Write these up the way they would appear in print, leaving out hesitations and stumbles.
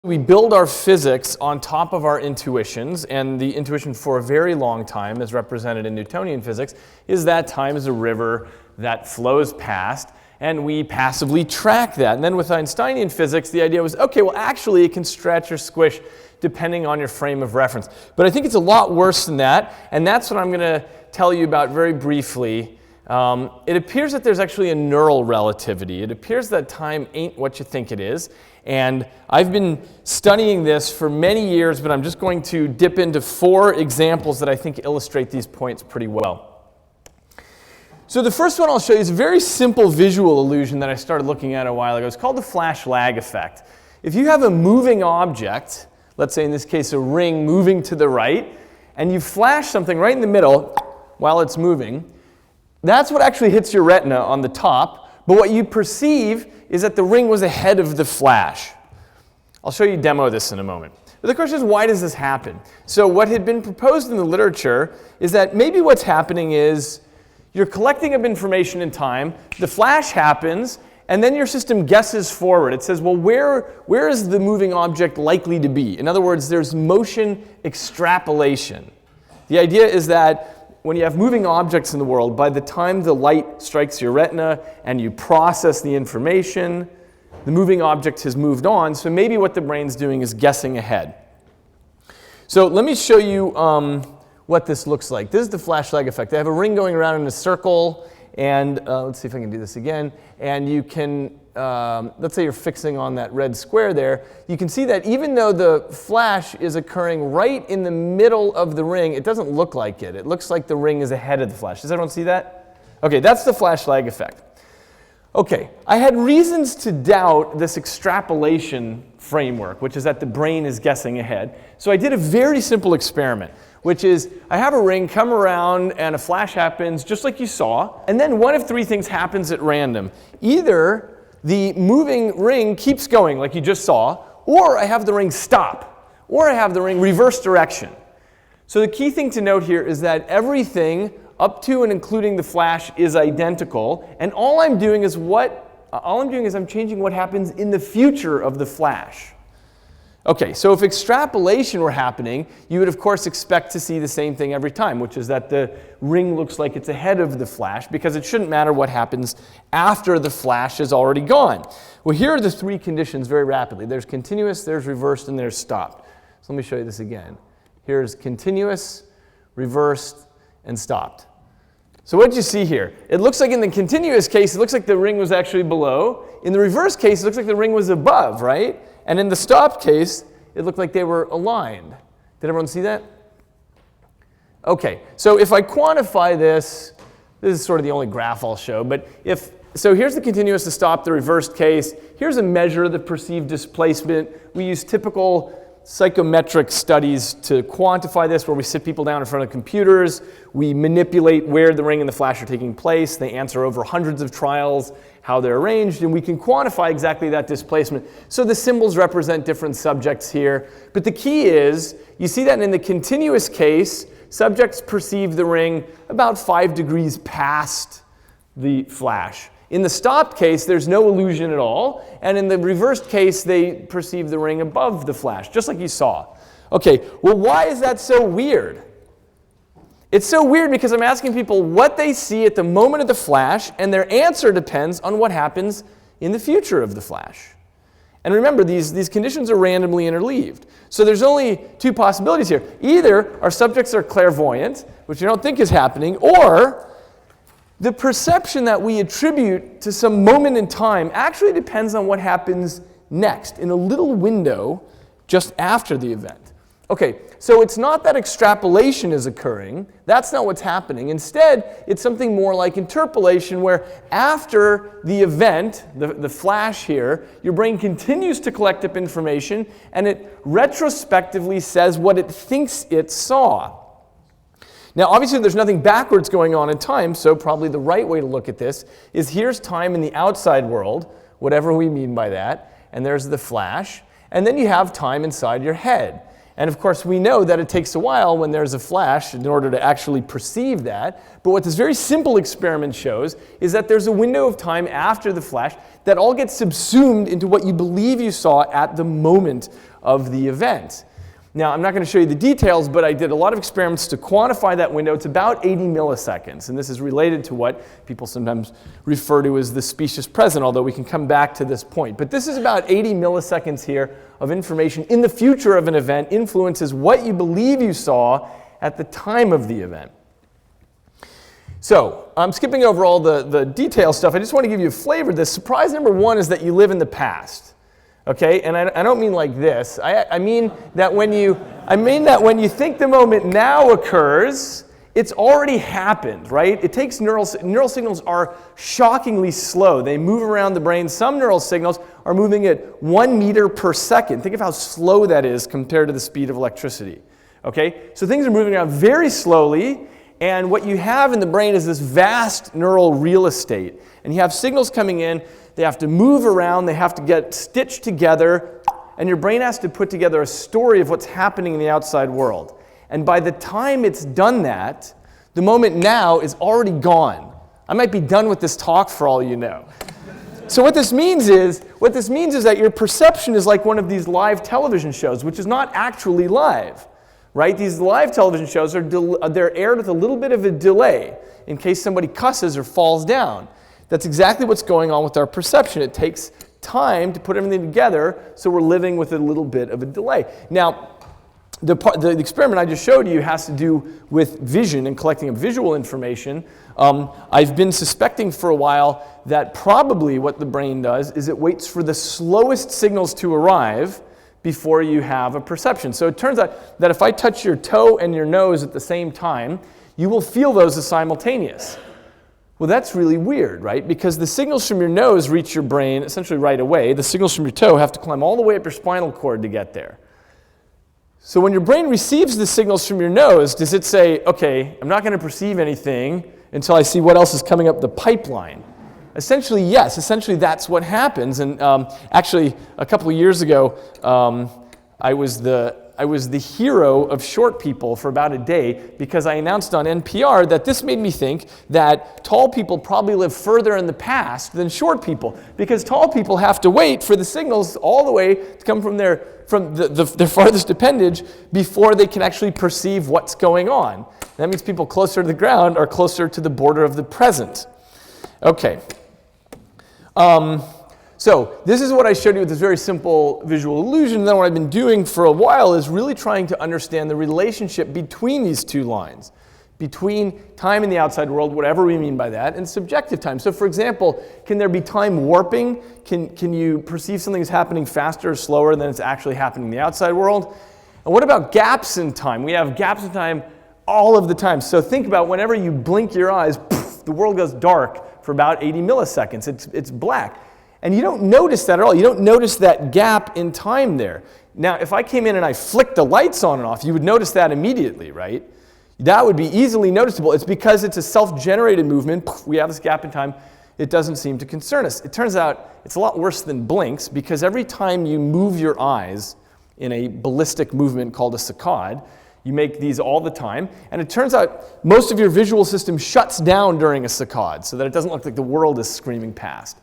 We build our physics on top of our intuitions, and the intuition for a very long time, as represented in Newtonian physics, is that time is a river that flows past, and we passively track that. And then with Einsteinian physics, the idea was, okay, well actually it can stretch or squish depending on your frame of reference. But I think it's a lot worse than that, and that's what I'm going to tell you about very briefly. It appears that there's actually a neural relativity. It appears that time ain't what you think it is. And I've been studying this for many years, but I'm just going to dip into 4 examples that I think illustrate these points pretty well. So the first one I'll show you is a very simple visual illusion that I started looking at a while ago. It's called the flash lag effect. If you have a moving object, let's say in this case a ring moving to the right, and you flash something right in the middle while it's moving, that's what actually hits your retina on the top, but what you perceive is that the ring was ahead of the flash. I'll show you a demo of this in a moment. But the question is, why does this happen? So what had been proposed in the literature is that maybe what's happening is you're collecting up information in time, the flash happens, and then your system guesses forward. It says, well, where is the moving object likely to be? In other words, there's motion extrapolation. The idea is that when you have moving objects in the world, by the time the light strikes your retina and you process the information, the moving object has moved on, so maybe what the brain's doing is guessing ahead. So let me show you what this looks like. This is the flash lag effect. I have a ring going around in a circle, and let's see if I can do this again. And you can, let's say you're fixing on that red square there. You can see that even though the flash is occurring right in the middle of the ring, it doesn't look like it. It looks like the ring is ahead of the flash. Does everyone see that? Okay, that's the flash lag effect. Okay, I had reasons to doubt this extrapolation framework, which is that the brain is guessing ahead. So I did a very simple experiment, which is I have a ring come around and a flash happens just like you saw, and then one of 3 things happens at random. Either the moving ring keeps going like you just saw, or I have the ring stop, or I have the ring reverse direction. So the key thing to note here is that everything up to and including the flash is identical, and all I'm doing is I'm changing what happens in the future of the flash. Okay, so if extrapolation were happening, you would of course expect to see the same thing every time, which is that the ring looks like it's ahead of the flash, because it shouldn't matter what happens after the flash is already gone. Well, here are the 3 conditions very rapidly. There's continuous, there's reversed, and there's stopped. So let me show you this again. Here's continuous, reversed, and stopped. So what did you see here? It looks like in the continuous case, it looks like the ring was actually below. In the reverse case, it looks like the ring was above, right? And in the stopped case, it looked like they were aligned. Did everyone see that? Okay, so if I quantify this is sort of the only graph I'll show, but so here's the continuous, the stopped, the reversed case. Here's a measure of the perceived displacement. We use typical psychometric studies to quantify this, where we sit people down in front of computers, we manipulate where the ring and the flash are taking place, they answer over hundreds of trials how they're arranged, and we can quantify exactly that displacement. So the symbols represent different subjects here, but the key is, you see that in the continuous case, subjects perceive the ring about 5 degrees past the flash. In the stopped case, there's no illusion at all, and in the reversed case, they perceive the ring above the flash, just like you saw. Okay, well, why is that so weird? It's so weird because I'm asking people what they see at the moment of the flash, and their answer depends on what happens in the future of the flash. And remember, these conditions are randomly interleaved. So there's only 2 possibilities here. Either our subjects are clairvoyant, which you don't think is happening, or the perception that we attribute to some moment in time actually depends on what happens next, in a little window just after the event. Okay, so it's not that extrapolation is occurring. That's not what's happening. Instead, it's something more like interpolation, where after the event, the flash here, your brain continues to collect up information, and it retrospectively says what it thinks it saw. Now, obviously, there's nothing backwards going on in time, so probably the right way to look at this is here's time in the outside world, whatever we mean by that, and there's the flash, and then you have time inside your head. And of course, we know that it takes a while when there's a flash in order to actually perceive that. But what this very simple experiment shows is that there's a window of time after the flash that all gets subsumed into what you believe you saw at the moment of the event. Now, I'm not going to show you the details, but I did a lot of experiments to quantify that window. It's about 80 milliseconds, and this is related to what people sometimes refer to as the specious present, although we can come back to this point. But this is about 80 milliseconds here of information in the future of an event influences what you believe you saw at the time of the event. So, I'm skipping over all the detail stuff. I just want to give you a flavor of this. Surprise number one is that you live in the past. Okay, and I don't mean like this. I mean that when you think the moment now occurs, it's already happened, right? It takes neural signals are shockingly slow. They move around the brain. Some neural signals are moving at 1 meter per second. Think of how slow that is compared to the speed of electricity. Okay, so things are moving around very slowly, and what you have in the brain is this vast neural real estate, and you have signals coming in. They have to move around, they have to get stitched together, and your brain has to put together a story of what's happening in the outside world. And by the time it's done that, the moment now is already gone. I might be done with this talk for all you know. So what this means is that your perception is like one of these live television shows, which is not actually live, right? These live television shows they're aired with a little bit of a delay in case somebody cusses or falls down. That's exactly what's going on with our perception. It takes time to put everything together, so we're living with a little bit of a delay. Now, the experiment I just showed you has to do with vision and collecting up visual information. I've been suspecting for a while that probably what the brain does is it waits for the slowest signals to arrive before you have a perception. So it turns out that if I touch your toe and your nose at the same time, you will feel those as simultaneous. Well, that's really weird, right? Because the signals from your nose reach your brain essentially right away. The signals from your toe have to climb all the way up your spinal cord to get there. So when your brain receives the signals from your nose, does it say, okay, I'm not going to perceive anything until I see what else is coming up the pipeline? Essentially, yes. Essentially, that's what happens. And actually, a couple of years ago, I was the hero of short people for about a day because I announced on NPR that this made me think that tall people probably live further in the past than short people, because tall people have to wait for the signals all the way to come from their farthest appendage before they can actually perceive what's going on. That means people closer to the ground are closer to the border of the present. Okay. So this is what I showed you with this very simple visual illusion. Then what I've been doing for a while is really trying to understand the relationship between these two lines, between time in the outside world, whatever we mean by that, and subjective time. So for example, can there be time warping? Can you perceive something's happening faster or slower than it's actually happening in the outside world? And what about gaps in time? We have gaps in time all of the time. So think about whenever you blink your eyes, poof, the world goes dark for about 80 milliseconds. It's black. And you don't notice that at all. You don't notice that gap in time there. Now, if I came in and I flicked the lights on and off, you would notice that immediately, right? That would be easily noticeable. It's because it's a self-generated movement. We have this gap in time. It doesn't seem to concern us. It turns out it's a lot worse than blinks, because every time you move your eyes in a ballistic movement called a saccade, you make these all the time, and it turns out most of your visual system shuts down during a saccade so that it doesn't look like the world is screaming past.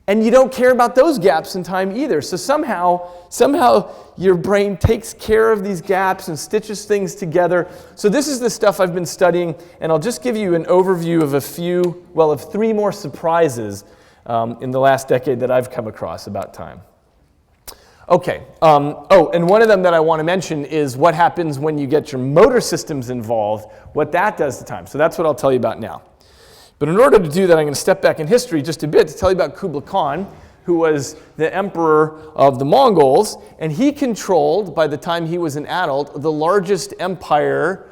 And you don't care about those gaps in time either. So somehow your brain takes care of these gaps and stitches things together. So this is the stuff I've been studying, and I'll just give you an overview of of 3 more surprises in the last decade that I've come across about time. Okay, and one of them that I want to mention is what happens when you get your motor systems involved, what that does to time. So that's what I'll tell you about now. But in order to do that, I'm going to step back in history just a bit to tell you about Kublai Khan, who was the emperor of the Mongols, and he controlled, by the time he was an adult, the largest empire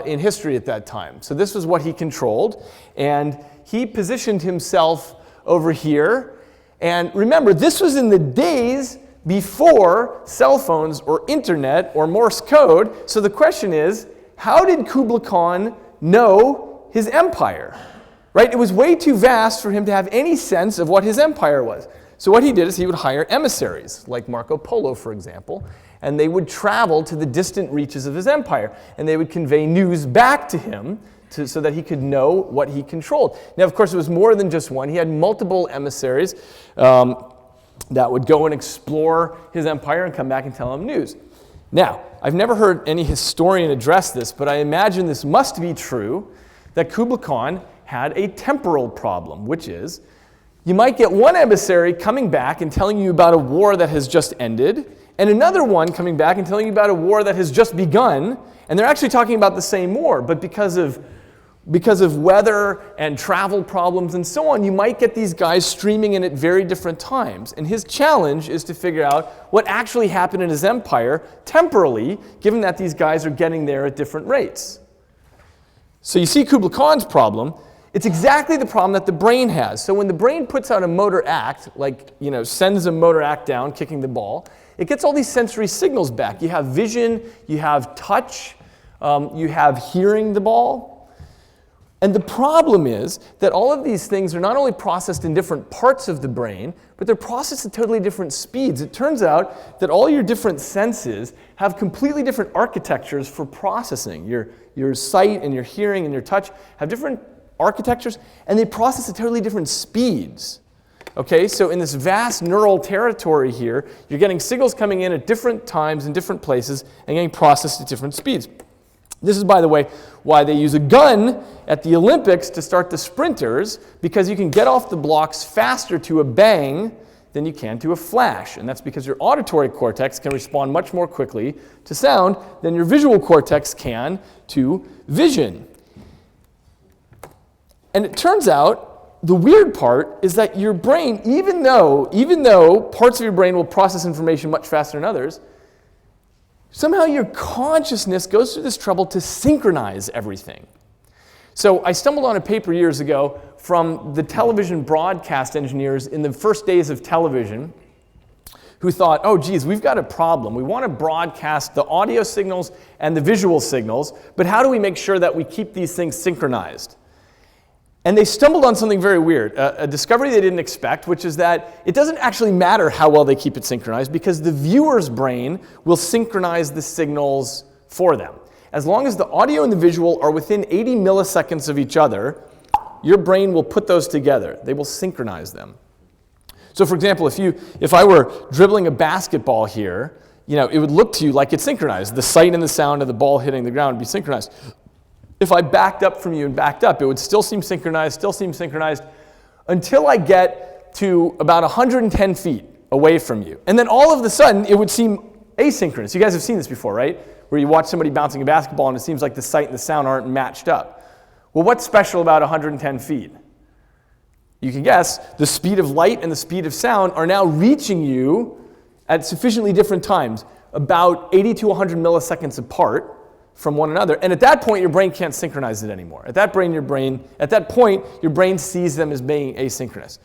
in history at that time. So this was what he controlled, and he positioned himself over here. And remember, this was in the days before cell phones or internet or Morse code. So the question is, how did Kublai Khan know his empire? Right? It was way too vast for him to have any sense of what his empire was. So what he did is he would hire emissaries, like Marco Polo, for example, and they would travel to the distant reaches of his empire, and they would convey news back to him so that he could know what he controlled. Now, of course, it was more than just one. He had multiple emissaries that would go and explore his empire and come back and tell him news. Now, I've never heard any historian address this, but I imagine this must be true, that Kublai Khan had a temporal problem, which is you might get one emissary coming back and telling you about a war that has just ended, and another one coming back and telling you about a war that has just begun, and they're actually talking about the same war, but because of weather and travel problems and so on, you might get these guys streaming in at very different times. And his challenge is to figure out what actually happened in his empire temporally, given that these guys are getting there at different rates. So you see Kublai Khan's problem. It's exactly the problem that the brain has. So when the brain puts out a motor act, like, sends a motor act down, kicking the ball, it gets all these sensory signals back. You have vision, you have touch, you have hearing the ball. And the problem is that all of these things are not only processed in different parts of the brain, but they're processed at totally different speeds. It turns out that all your different senses have completely different architectures for processing. Your sight and your hearing and your touch have different architectures, and they process at totally different speeds. Okay, so in this vast neural territory here, you're getting signals coming in at different times in different places and getting processed at different speeds. This is, by the way, why they use a gun at the Olympics to start the sprinters, because you can get off the blocks faster to a bang than you can to a flash. And that's because your auditory cortex can respond much more quickly to sound than your visual cortex can to vision. And it turns out the weird part is that your brain, even though parts of your brain will process information much faster than others, somehow your consciousness goes through this trouble to synchronize everything. So I stumbled on a paper years ago from the television broadcast engineers in the first days of television who thought, oh geez, we've got a problem. We want to broadcast the audio signals and the visual signals, but how do we make sure that we keep these things synchronized? And they stumbled on something very weird, a discovery they didn't expect, which is that it doesn't actually matter how well they keep it synchronized, because the viewer's brain will synchronize the signals for them. As long as the audio and the visual are within 80 milliseconds of each other, your brain will put those together. They will synchronize them. So for example, if I were dribbling a basketball here, it would look to you like it's synchronized. The sight and the sound of the ball hitting the ground would be synchronized. If I backed up from you and backed up, it would still seem synchronized, until I get to about 110 feet away from you. And then all of a sudden, it would seem asynchronous. You guys have seen this before, right? Where you watch somebody bouncing a basketball and it seems like the sight and the sound aren't matched up. Well, what's special about 110 feet? You can guess, the speed of light and the speed of sound are now reaching you at sufficiently different times, about 80 to 100 milliseconds apart from one another. And at that point, your brain can't synchronize it anymore. At that point, your brain sees them as being asynchronous.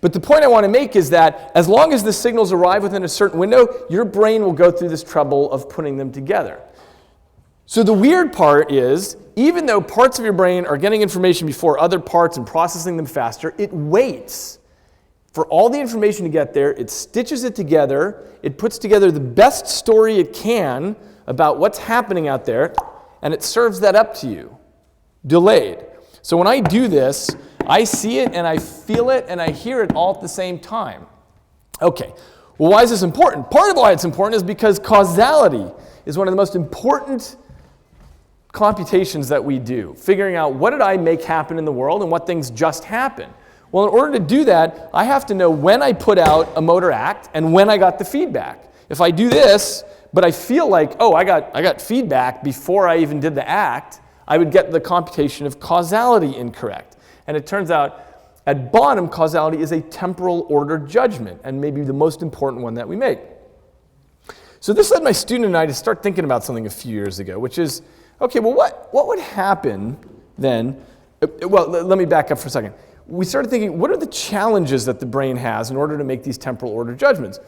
But the point I want to make is that as long as the signals arrive within a certain window, your brain will go through this trouble of putting them together. So the weird part is, even though parts of your brain are getting information before other parts and processing them faster, it waits for all the information to get there, it stitches it together, it puts together the best story it can about what's happening out there, and it serves that up to you, delayed. So when I do this, I see it and I feel it and I hear it all at the same time. Okay, well, why is this important? Part of why it's important is because causality is one of the most important computations that we do, figuring out what did I make happen in the world and what things just happen. Well, in order to do that, I have to know when I put out a motor act and when I got the feedback. If I do this, but I feel like, oh, I got feedback before I even did the act, I would get the computation of causality incorrect. And it turns out, at bottom, causality is a temporal order judgment, and maybe the most important one that we make. So this led my student and I to start thinking about something a few years ago, which is, okay, well, what would happen then? Well, let me back up for a second. We started thinking, what are the challenges that the brain has in order to make these temporal order judgments?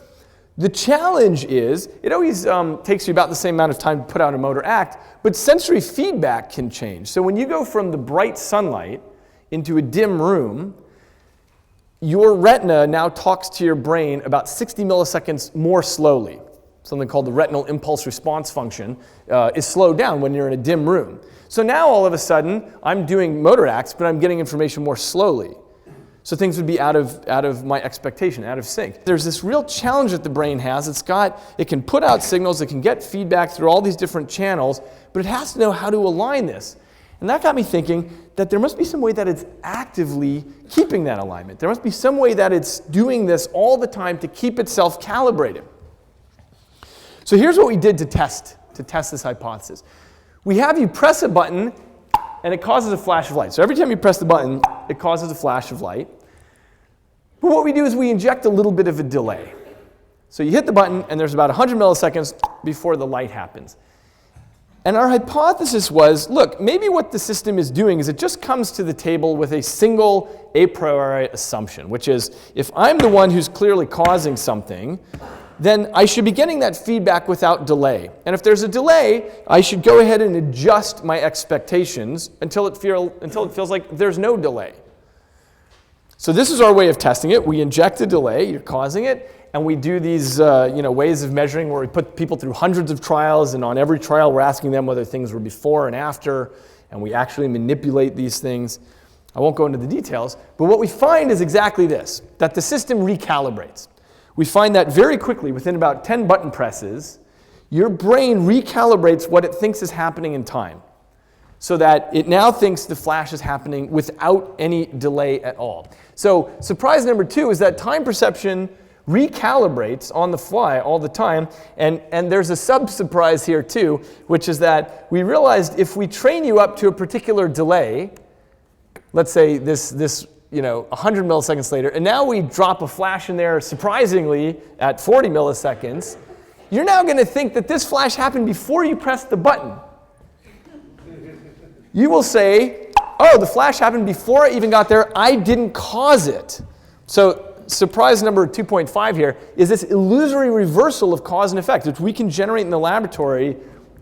The challenge is, it always takes you about the same amount of time to put out a motor act, but sensory feedback can change. So when you go from the bright sunlight into a dim room, your retina now talks to your brain about 60 milliseconds more slowly. Something called the retinal impulse response function is slowed down when you're in a dim room. So now all of a sudden, I'm doing motor acts, but I'm getting information more slowly. So things would be out of my expectation, out of sync. There's this real challenge that the brain has. It can put out signals, it can get feedback through all these different channels, but it has to know how to align this. And that got me thinking that there must be some way that it's actively keeping that alignment. There must be some way that it's doing this all the time to keep itself calibrated. So here's what we did to test this hypothesis. We have you press a button, and it causes a flash of light. So every time you press the button, it causes a flash of light. But what we do is we inject a little bit of a delay. So you hit the button, and there's about 100 milliseconds before the light happens. And our hypothesis was, look, maybe what the system is doing is it just comes to the table with a single a priori assumption, which is if I'm the one who's clearly causing something, then I should be getting that feedback without delay. And if there's a delay, I should go ahead and adjust my expectations until it feels like there's no delay. So this is our way of testing it. We inject a delay, you're causing it, and we do these ways of measuring where we put people through hundreds of trials, and on every trial we're asking them whether things were before and after, and we actually manipulate these things. I won't go into the details, but what we find is exactly this, that the system recalibrates. We find that very quickly, within about 10 button presses, your brain recalibrates what it thinks is happening in time, so that it now thinks the flash is happening without any delay at all. So surprise number 2 is that time perception recalibrates on the fly all the time, and there's a sub-surprise here too, which is that we realized if we train you up to a particular delay, let's say this 100 milliseconds later, and now we drop a flash in there surprisingly at 40 milliseconds, you're now going to think that this flash happened before you pressed the button. You will say, oh, the flash happened before I even got there, I didn't cause it. So surprise number 2.5 here is this illusory reversal of cause and effect, which we can generate in the laboratory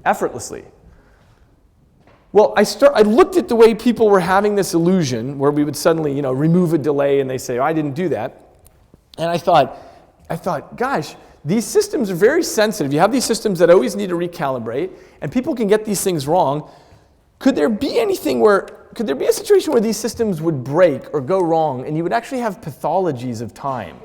effortlessly. Well, I looked at the way people were having this illusion where we would suddenly, remove a delay and they say, oh, I didn't do that. And I thought, gosh, these systems are very sensitive. You have these systems that always need to recalibrate, and people can get these things wrong. Could there be a situation where these systems would break or go wrong and you would actually have pathologies of time?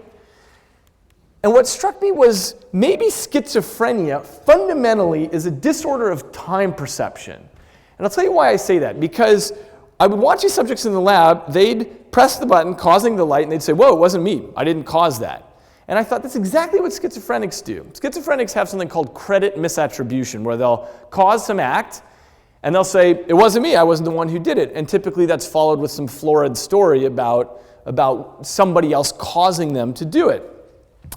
And what struck me was maybe schizophrenia fundamentally is a disorder of time perception. And I'll tell you why I say that. Because I would watch these subjects in the lab, they'd press the button causing the light, and they'd say, whoa, it wasn't me. I didn't cause that. And I thought that's exactly what schizophrenics do. Schizophrenics have something called credit misattribution, where they'll cause some act, and they'll say, it wasn't me, I wasn't the one who did it. And typically that's followed with some florid story about somebody else causing them to do it.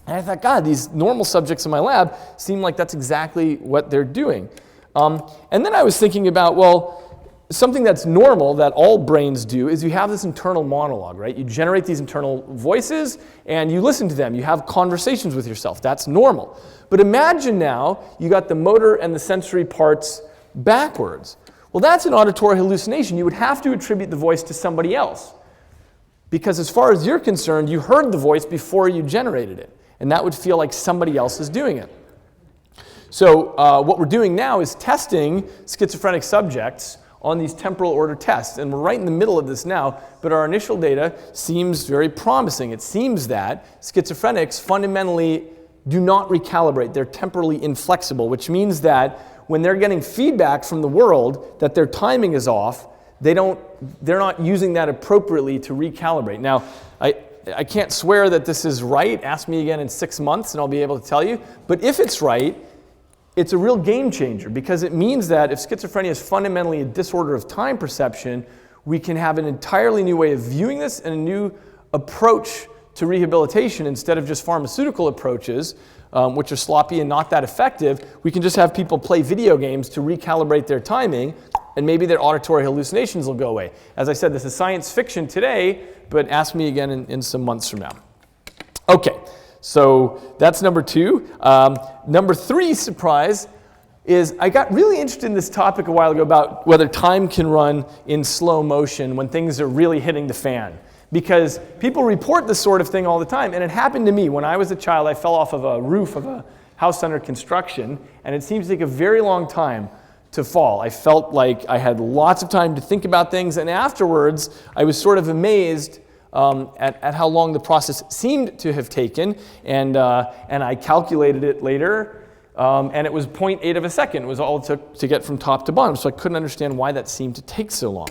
And I thought, God, these normal subjects in my lab seem like that's exactly what they're doing. And then I was thinking about, well, something that's normal that all brains do is you have this internal monologue, right? You generate these internal voices and you listen to them. You have conversations with yourself. That's normal. But imagine now you got the motor and the sensory parts backwards. Well, that's an auditory hallucination. You would have to attribute the voice to somebody else. Because as far as you're concerned, you heard the voice before you generated it. And that would feel like somebody else is doing it. So what we're doing now is testing schizophrenic subjects on these temporal order tests. And we're right in the middle of this now, but our initial data seems very promising. It seems that schizophrenics fundamentally do not recalibrate. They're temporally inflexible, which means that when they're getting feedback from the world that their timing is off, they're not using that appropriately to recalibrate. Now, I can't swear that this is right. Ask me again in 6 months and I'll be able to tell you. But if it's right, it's a real game changer, because it means that if schizophrenia is fundamentally a disorder of time perception, we can have an entirely new way of viewing this and a new approach to rehabilitation instead of just pharmaceutical approaches, which are sloppy and not that effective. We can just have people play video games to recalibrate their timing, and maybe their auditory hallucinations will go away. As I said, this is science fiction today, but ask me again in some months from now. Okay. So that's number 2. Number 3 surprise is I got really interested in this topic a while ago about whether time can run in slow motion when things are really hitting the fan. because people report this sort of thing all the time, and it happened to me. When I was a child, I fell off of a roof of a house under construction, and it seemed to take a very long time to fall. I felt like I had lots of time to think about things, and afterwards, I was sort of amazed at how long the process seemed to have taken, and I calculated it later, and it was 0.8 of a second was all it took to get from top to bottom, so I couldn't understand why that seemed to take so long.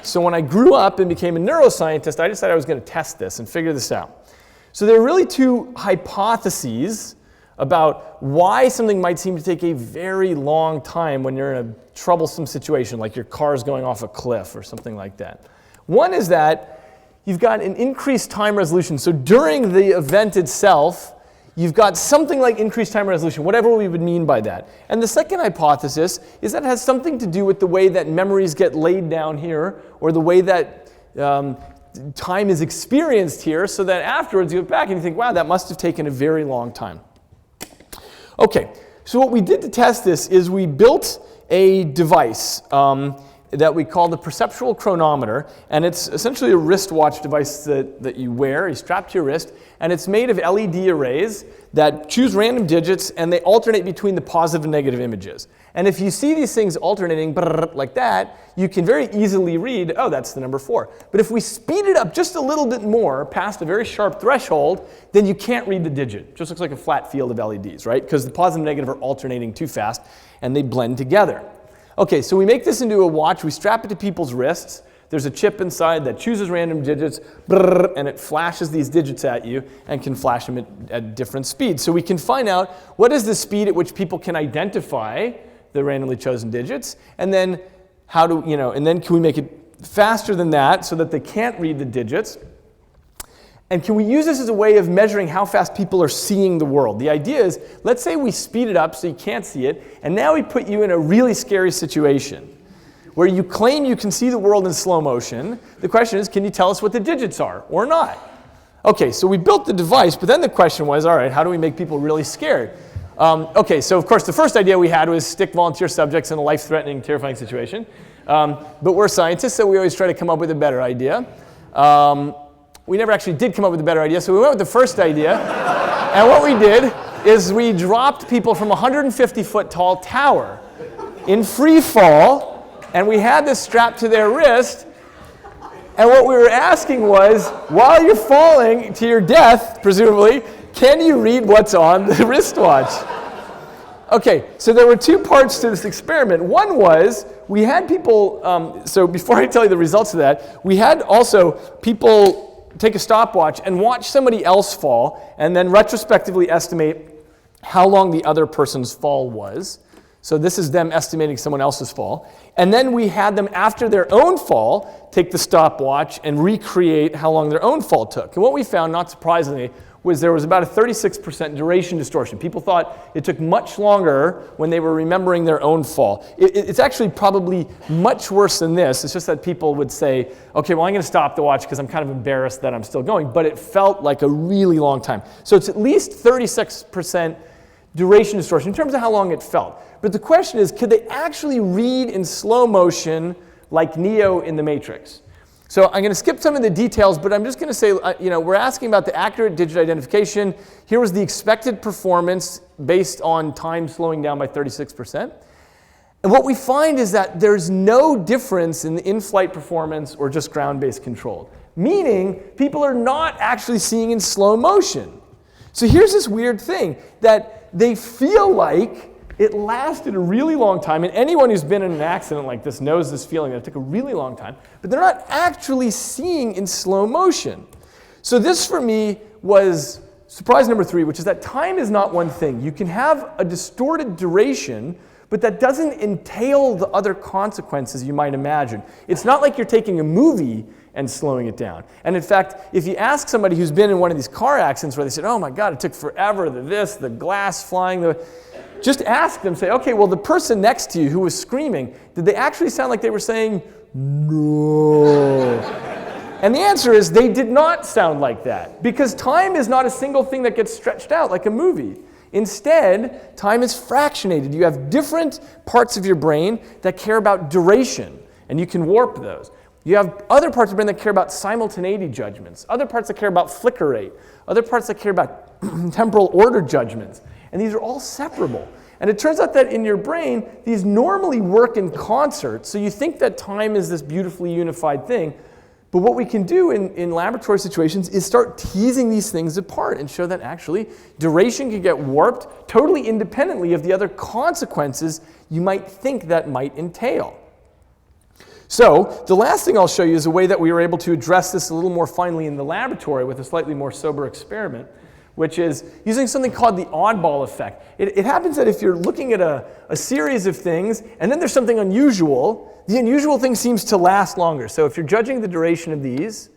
So when I grew up and became a neuroscientist, I decided I was going to test this and figure this out. So there are really two hypotheses about why something might seem to take a very long time when you're in a troublesome situation, like your car's going off a cliff or something like that. One is that you've got an increased time resolution. So during the event itself, you've got something like increased time resolution, whatever we would mean by that. And the second hypothesis is that it has something to do with the way that memories get laid down here, or the way that time is experienced here, so that afterwards you look back and you think, wow, that must have taken a very long time. Okay, so what we did to test this is we built a device that we call the perceptual chronometer, and it's essentially a wristwatch device that you wear, you strap to your wrist, and it's made of LED arrays that choose random digits, and they alternate between the positive and negative images. And if you see these things alternating like that, you can very easily read, oh, that's the number 4. But if we speed it up just a little bit more past a very sharp threshold, then you can't read the digit. It just looks like a flat field of LEDs, right? Because the positive and negative are alternating too fast, and they blend together. Okay, so we make this into a watch, we strap it to people's wrists, there's a chip inside that chooses random digits, and it flashes these digits at you and can flash them at different speeds. So we can find out what is the speed at which people can identify the randomly chosen digits, and then and then can we make it faster than that so that they can't read the digits? And can we use this as a way of measuring how fast people are seeing the world? The idea is, let's say we speed it up so you can't see it, and now we put you in a really scary situation where you claim you can see the world in slow motion. The question is, can you tell us what the digits are or not? Okay, so we built the device, but then the question was, all right, how do we make people really scared? Okay, so of course the first idea we had was stick volunteer subjects in a life-threatening, terrifying situation. But we're scientists, so we always try to come up with a better idea. We never actually did come up with a better idea, so we went with the first idea. And what we did is we dropped people from a 150-foot tall tower in free fall, and we had this strapped to their wrist. And what we were asking was, while you're falling to your death, presumably, can you read what's on the wristwatch? Okay, so there were two parts to this experiment. One was, we had people, so before I tell you the results of that, we had also people take a stopwatch and watch somebody else fall, and then retrospectively estimate how long the other person's fall was. So this is them estimating someone else's fall. And then we had them, after their own fall, take the stopwatch and recreate how long their own fall took. And what we found, not surprisingly, was there was about a 36% duration distortion. People thought it took much longer when they were remembering their own fall. It's actually probably much worse than this. It's just that people would say, okay, well, I'm going to stop the watch because I'm kind of embarrassed that I'm still going. But it felt like a really long time. So it's at least 36% duration distortion in terms of how long it felt. But the question is, could they actually read in slow motion like Neo in the Matrix? So I'm going to skip some of the details, but I'm just going to say, we're asking about the accurate digit identification. Here was the expected performance based on time slowing down by 36%. And what we find is that there's no difference in the in-flight performance or just ground-based control, meaning people are not actually seeing in slow motion. So here's this weird thing, that they feel like it lasted a really long time, and anyone who's been in an accident like this knows this feeling that it took a really long time, but they're not actually seeing in slow motion. So this, for me, was surprise number 3, which is that time is not one thing. You can have a distorted duration, but that doesn't entail the other consequences you might imagine. It's not like you're taking a movie and slowing it down. And in fact, if you ask somebody who's been in one of these car accidents where they said, oh my God, it took forever, the glass flying, just ask them, say, okay, well, the person next to you who was screaming, did they actually sound like they were saying, no? And the answer is they did not sound like that, because time is not a single thing that gets stretched out like a movie. Instead, time is fractionated. You have different parts of your brain that care about duration, and you can warp those. You have other parts of the brain that care about simultaneity judgments, other parts that care about flicker rate, other parts that care about temporal order judgments. And these are all separable. And it turns out that in your brain, these normally work in concert. So you think that time is this beautifully unified thing. But what we can do in laboratory situations is start teasing these things apart and show that actually duration can get warped totally independently of the other consequences you might think that might entail. So the last thing I'll show you is a way that we were able to address this a little more finely in the laboratory with a slightly more sober experiment, which is using something called the oddball effect. It happens that if you're looking at a series of things and then there's something unusual, the unusual thing seems to last longer. So if you're judging the duration of these,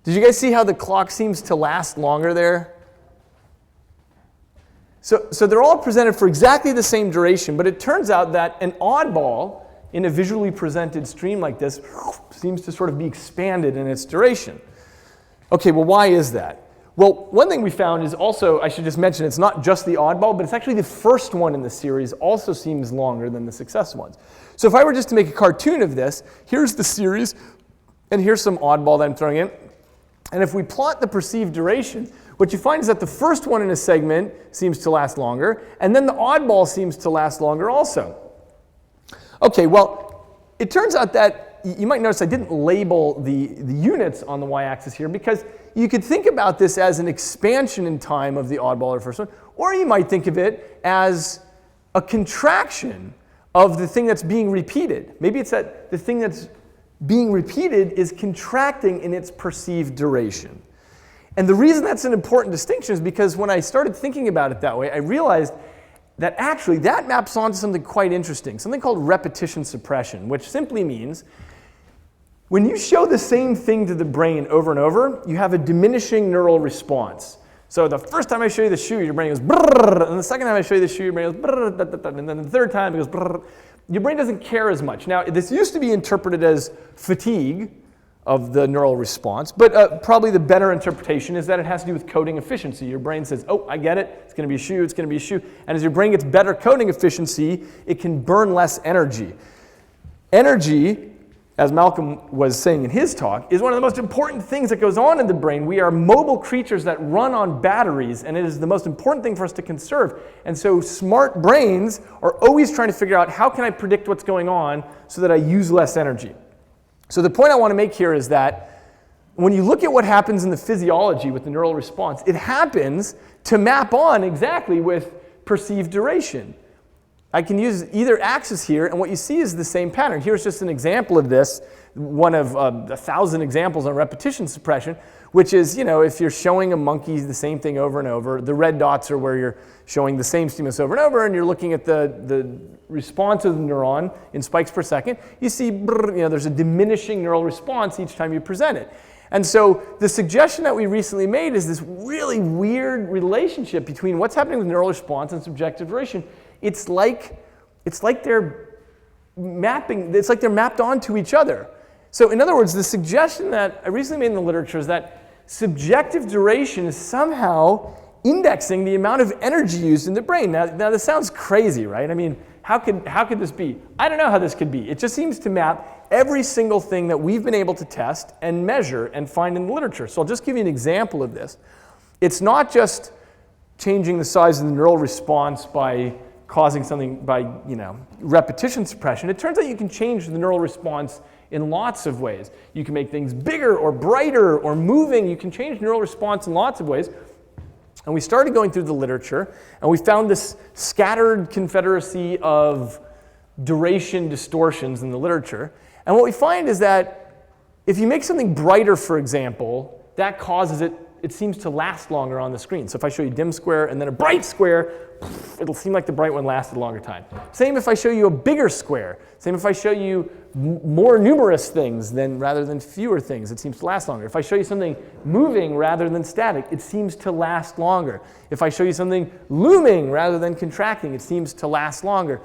did you guys see how the clock seems to last longer there? So they're all presented for exactly the same duration, but it turns out that an oddball in a visually presented stream like this seems to sort of be expanded in its duration. Okay, well, why is that? Well, one thing we found is also, I should just mention, it's not just the oddball, but it's actually the first one in the series also seems longer than the successive ones. So if I were just to make a cartoon of this, here's the series, and here's some oddball that I'm throwing in. And if we plot the perceived duration, what you find is that the first one in a segment seems to last longer, and then the oddball seems to last longer also. Okay, well, it turns out that you might notice I didn't label the units on the y-axis here because you could think about this as an expansion in time of the oddball or first one, or you might think of it as a contraction of the thing that's being repeated. Maybe it's that the thing that's being repeated is contracting in its perceived duration. And the reason that's an important distinction is because when I started thinking about it that way, I realized that actually that maps onto something quite interesting, something called repetition suppression, which simply means when you show the same thing to the brain over and over, you have a diminishing neural response. So the first time I show you the shoe, your brain goes brrr, and the second time I show you the shoe, your brain goes brrr, and then the third time it goes brrr. Your brain doesn't care as much. Now, this used to be interpreted as fatigue of the neural response, but probably the better interpretation is that it has to do with coding efficiency. Your brain says, oh, I get it, it's going to be a shoe, it's going to be a shoe. And as your brain gets better coding efficiency, it can burn less energy. Energy, as Malcolm was saying in his talk, is one of the most important things that goes on in the brain. We are mobile creatures that run on batteries, and it is the most important thing for us to conserve. And so smart brains are always trying to figure out how can I predict what's going on so that I use less energy. So the point I want to make here is that when you look at what happens in the physiology with the neural response, it happens to map on exactly with perceived duration. I can use either axis here, and what you see is the same pattern. Here's just an example of this, one of 1,000 examples on repetition suppression, which is, if you're showing a monkey the same thing over and over, the red dots are where you're showing the same stimulus over and over, and you're looking at the response of the neuron in spikes per second. You see, there's a diminishing neural response each time you present it. And so the suggestion that we recently made is this really weird relationship between what's happening with neural response and subjective duration. It's like they're mapped onto each other. So in other words, the suggestion that I recently made in the literature is that subjective duration is somehow indexing the amount of energy used in the brain. Now this sounds crazy, right? I mean, how could this be? I don't know how this could be. It just seems to map every single thing that we've been able to test and measure and find in the literature. So I'll just give you an example of this. It's not just changing the size of the neural response by causing something by, repetition suppression. It turns out you can change the neural response in lots of ways. You can make things bigger or brighter or moving. You can change neural response in lots of ways. And we started going through the literature, and we found this scattered confederacy of duration distortions in the literature. And what we find is that if you make something brighter, for example, that causes it seems to last longer on the screen. So if I show you a dim square and then a bright square, it'll seem like the bright one lasted a longer time. Same if I show you a bigger square. Same if I show you more numerous things rather than fewer things, it seems to last longer. If I show you something moving rather than static, it seems to last longer. If I show you something looming rather than contracting, it seems to last longer.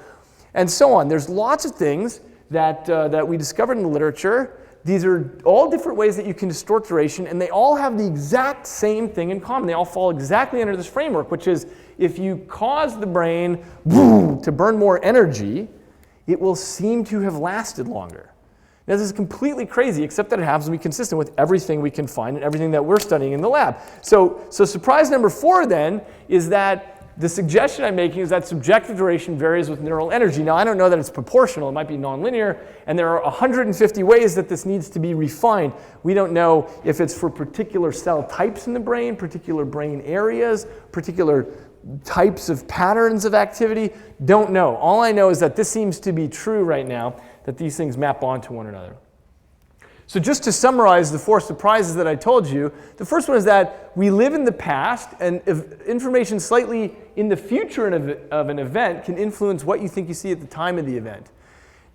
And so on. There's lots of things that we discovered in the literature. These are all different ways that you can distort duration, and they all have the exact same thing in common. They all fall exactly under this framework, which is if you cause the brain to burn more energy, it will seem to have lasted longer. Now, this is completely crazy, except that it happens to be consistent with everything we can find and everything that we're studying in the lab. So surprise number 4 then is that the suggestion I'm making is that subjective duration varies with neural energy. Now, I don't know that it's proportional. It might be nonlinear, and there are 150 ways that this needs to be refined. We don't know if it's for particular cell types in the brain, particular brain areas, particular types of patterns of activity. Don't know. All I know is that this seems to be true right now, that these things map onto one another. So just to summarize the 4 surprises that I told you, the first one is that we live in the past, and if information slightly in the future of an event can influence what you think you see at the time of the event.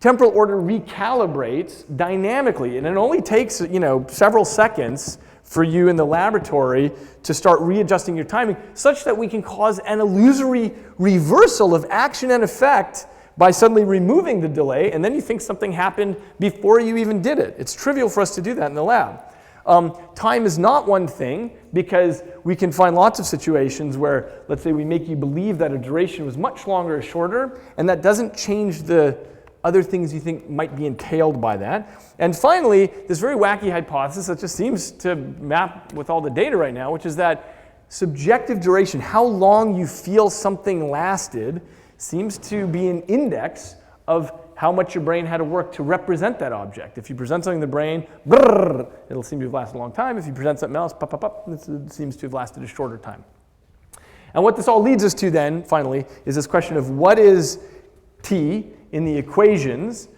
Temporal order recalibrates dynamically, and it only takes several seconds for you in the laboratory to start readjusting your timing, such that we can cause an illusory reversal of action and effect by suddenly removing the delay, and then you think something happened before you even did it. It's trivial for us to do that in the lab. Time is not one thing, because we can find lots of situations where, let's say, we make you believe that a duration was much longer or shorter, and that doesn't change the other things you think might be entailed by that. And finally, this very wacky hypothesis that just seems to map with all the data right now, which is that subjective duration, how long you feel something lasted, seems to be an index of how much your brain had to work to represent that object. If you present something in the brain, brrr, it'll seem to have lasted a long time. If you present something else, pop, pop, pop, it seems to have lasted a shorter time. And what this all leads us to then, finally, is this question of what is t in the equations.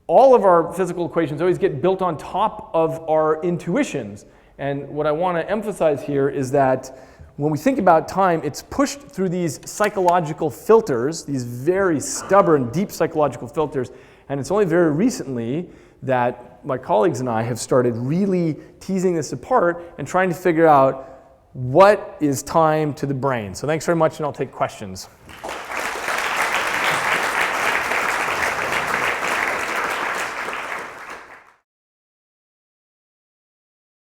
All of our physical equations always get built on top of our intuitions. And what I want to emphasize here is that when we think about time, it's pushed through these psychological filters, these very stubborn, deep psychological filters, and it's only very recently that my colleagues and I have started really teasing this apart and trying to figure out what is time to the brain. So thanks very much, and I'll take questions.